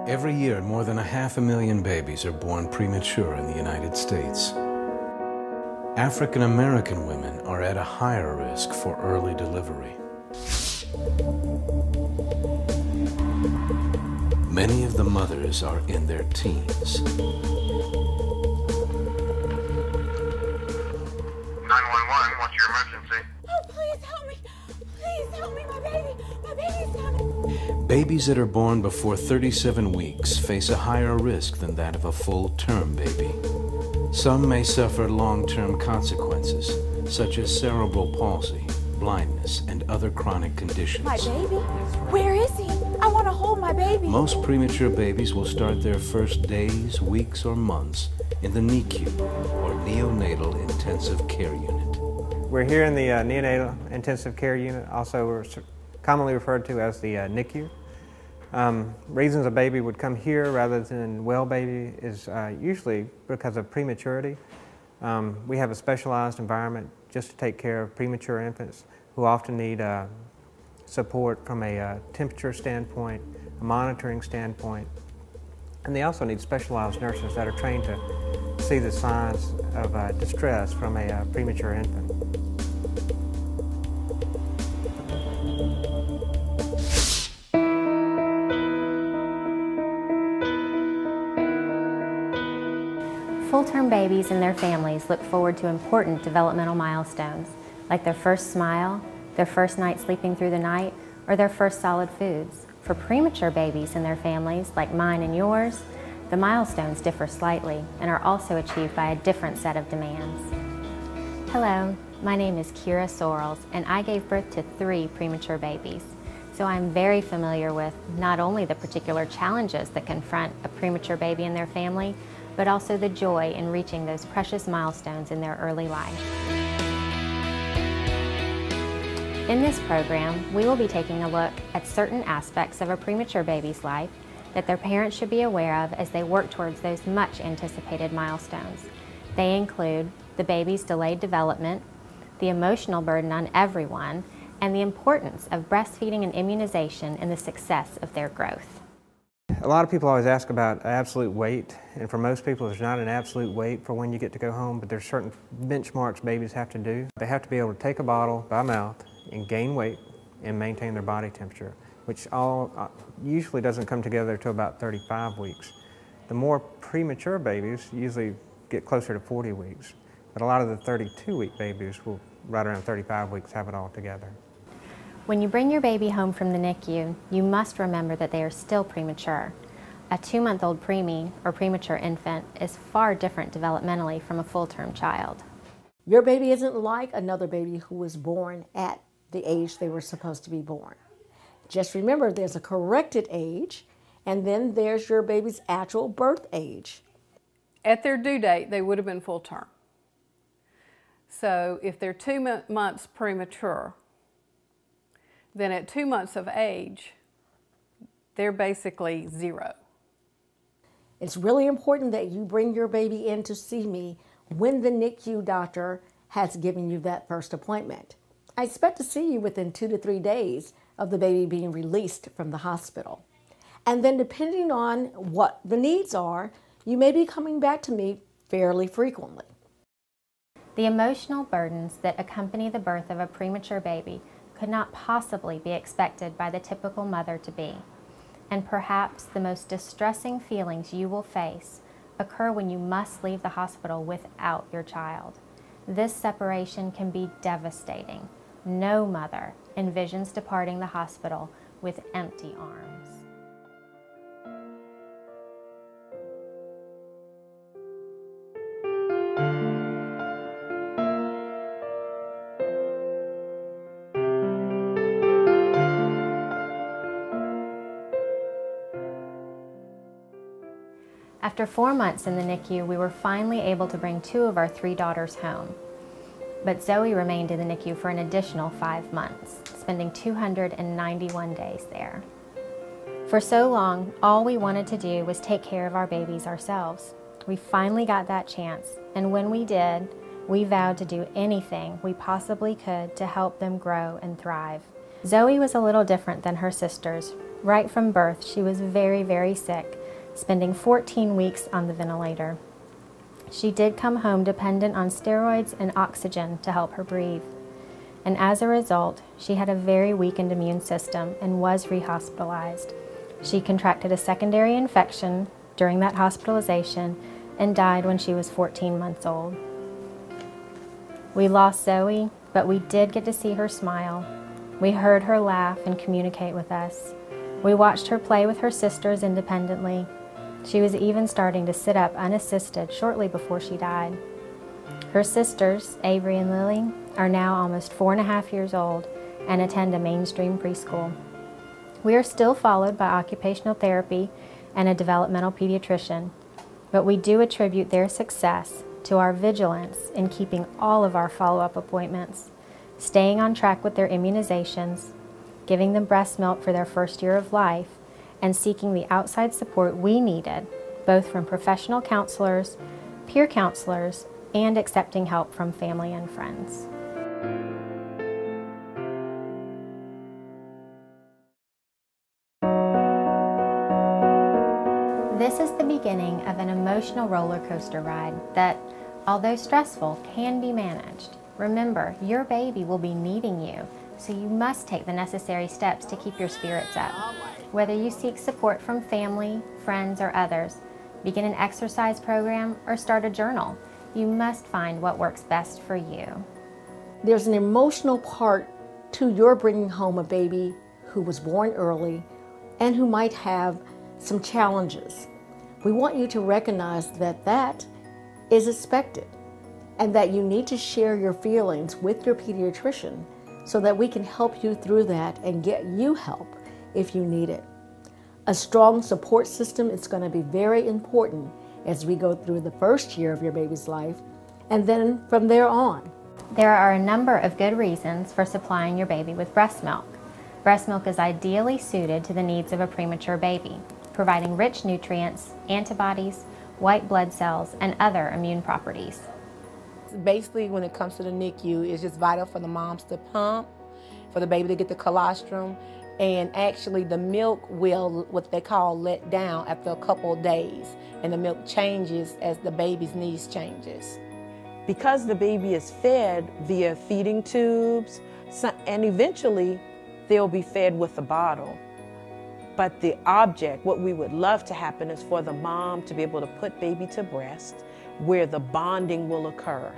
Every year, more than 500,000 babies are born premature in the United States. African American women are at a higher risk for early delivery. Many of the mothers are in their teens. 911, what's your emergency? Oh, please help me. Please help me, my baby. My baby's coming. Babies that are born before 37 weeks face a higher risk than that of a full-term baby. Some may suffer long-term consequences, such as cerebral palsy, blindness, and other chronic conditions. My baby? Where is he? I want to hold my baby. Most premature babies will start their first days, weeks, or months in the NICU, or Neonatal Intensive Care Unit. We're here in the Neonatal Intensive Care Unit, also commonly referred to as the NICU. Reasons a baby would come here rather than well baby is usually because of prematurity. We have a specialized environment just to take care of premature infants who often need support from a temperature standpoint, a monitoring standpoint, and they also need specialized nurses that are trained to see the signs of distress from a premature infant. Full-term babies and their families look forward to important developmental milestones, like their first smile, their first night sleeping through the night, or their first solid foods. For premature babies and their families, like mine and yours, the milestones differ slightly and are also achieved by a different set of demands. Hello, my name is Kira Sorrells, and I gave birth to 3 premature babies. So I'm very familiar with not only the particular challenges that confront a premature baby and their family, but also the joy in reaching those precious milestones in their early life. In this program, we will be taking a look at certain aspects of a premature baby's life that their parents should be aware of as they work towards those much anticipated milestones. They include the baby's delayed development, the emotional burden on everyone, and the importance of breastfeeding and immunization in the success of their growth. A lot of people always ask about absolute weight, and for most people there's not an absolute weight for when you get to go home, but there's certain benchmarks babies have to do. They have to be able to take a bottle by mouth and gain weight and maintain their body temperature, which usually doesn't come together until about 35 weeks. The more premature babies usually get closer to 40 weeks, but a lot of the 32-week babies will, right around 35 weeks, have it all together. When you bring your baby home from the NICU, you must remember that they are still premature. A 2-month-old preemie, or premature infant, is far different developmentally from a full-term child. Your baby isn't like another baby who was born at the age they were supposed to be born. Just remember, there's a corrected age, and then there's your baby's actual birth age. At their due date, they would have been full term. So if they're 2 months premature, then at 2 months of age, they're basically 0. It's really important that you bring your baby in to see me when the NICU doctor has given you that first appointment. I expect to see you within 2 to 3 days of the baby being released from the hospital. And then depending on what the needs are, you may be coming back to me fairly frequently. The emotional burdens that accompany the birth of a premature baby could not possibly be expected by the typical mother-to-be. And perhaps the most distressing feelings you will face occur when you must leave the hospital without your child. This separation can be devastating. No mother envisions departing the hospital with empty arms. After 4 months in the NICU, we were finally able to bring 2 of our 3 daughters home. But Zoe remained in the NICU for an additional 5 months, spending 291 days there. For so long, all we wanted to do was take care of our babies ourselves. We finally got that chance, and when we did, we vowed to do anything we possibly could to help them grow and thrive. Zoe was a little different than her sisters. Right from birth, she was very, very sick, spending 14 weeks on the ventilator. She did come home dependent on steroids and oxygen to help her breathe. And as a result, she had a very weakened immune system and was rehospitalized. She contracted a secondary infection during that hospitalization and died when she was 14 months old. We lost Zoe, but we did get to see her smile. We heard her laugh and communicate with us. We watched her play with her sisters independently. She was even starting to sit up unassisted shortly before she died. Her sisters, Avery and Lily, are now almost 4.5 years old and attend a mainstream preschool. We are still followed by occupational therapy and a developmental pediatrician, but we do attribute their success to our vigilance in keeping all of our follow-up appointments, staying on track with their immunizations, giving them breast milk for their first year of life, and seeking the outside support we needed, both from professional counselors, peer counselors, and accepting help from family and friends. This is the beginning of an emotional roller coaster ride that, although stressful, can be managed. Remember, your baby will be needing you, so you must take the necessary steps to keep your spirits up. Whether you seek support from family, friends, or others, begin an exercise program, or start a journal, you must find what works best for you. There's an emotional part to your bringing home a baby who was born early and who might have some challenges. We want you to recognize that that is expected and that you need to share your feelings with your pediatrician so that we can help you through that and get you help if you need it. A strong support system is going to be very important as we go through the first year of your baby's life and then from there on. There are a number of good reasons for supplying your baby with breast milk. Breast milk is ideally suited to the needs of a premature baby, providing rich nutrients, antibodies, white blood cells, and other immune properties. Basically, when it comes to the NICU, it's just vital for the moms to pump, for the baby to get the colostrum, and actually the milk will, what they call, let down after a couple of days, and the milk changes as the baby's needs changes. Because the baby is fed via feeding tubes, and eventually they'll be fed with a bottle. But the object, what we would love to happen, is for the mom to be able to put baby to breast where the bonding will occur.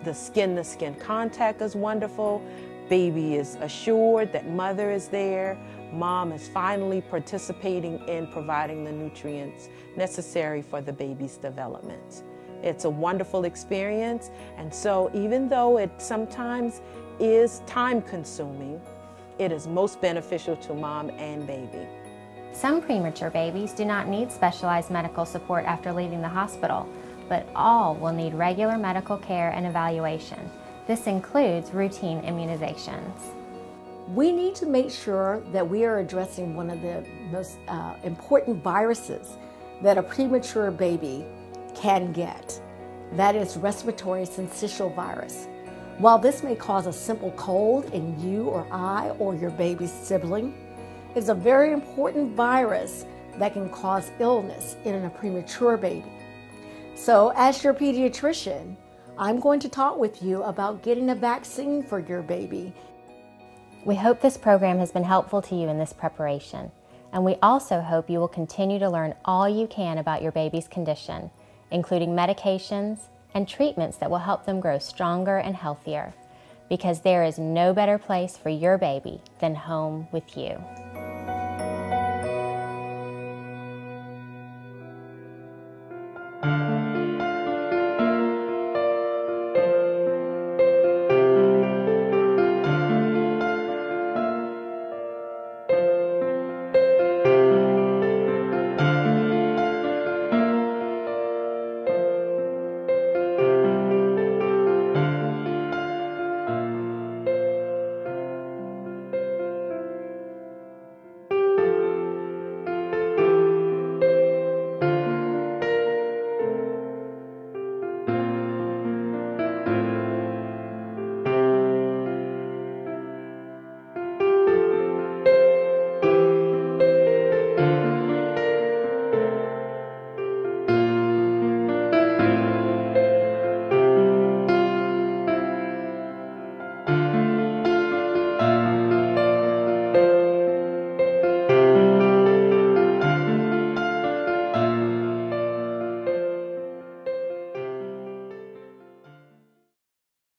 The skin-to-skin contact is wonderful. Baby is assured that mother is there. Mom is finally participating in providing the nutrients necessary for the baby's development. It's a wonderful experience, and so even though it sometimes is time-consuming, it is most beneficial to mom and baby. Some premature babies do not need specialized medical support after leaving the hospital, but all will need regular medical care and evaluation. This includes routine immunizations. We need to make sure that we are addressing one of the most important viruses that a premature baby can get. That is respiratory syncytial virus. While this may cause a simple cold in you or I or your baby's sibling, it's a very important virus that can cause illness in a premature baby. So as your pediatrician, I'm going to talk with you about getting a vaccine for your baby. We hope this program has been helpful to you in this preparation, and we also hope you will continue to learn all you can about your baby's condition, including medications and treatments that will help them grow stronger and healthier, because there is no better place for your baby than home with you.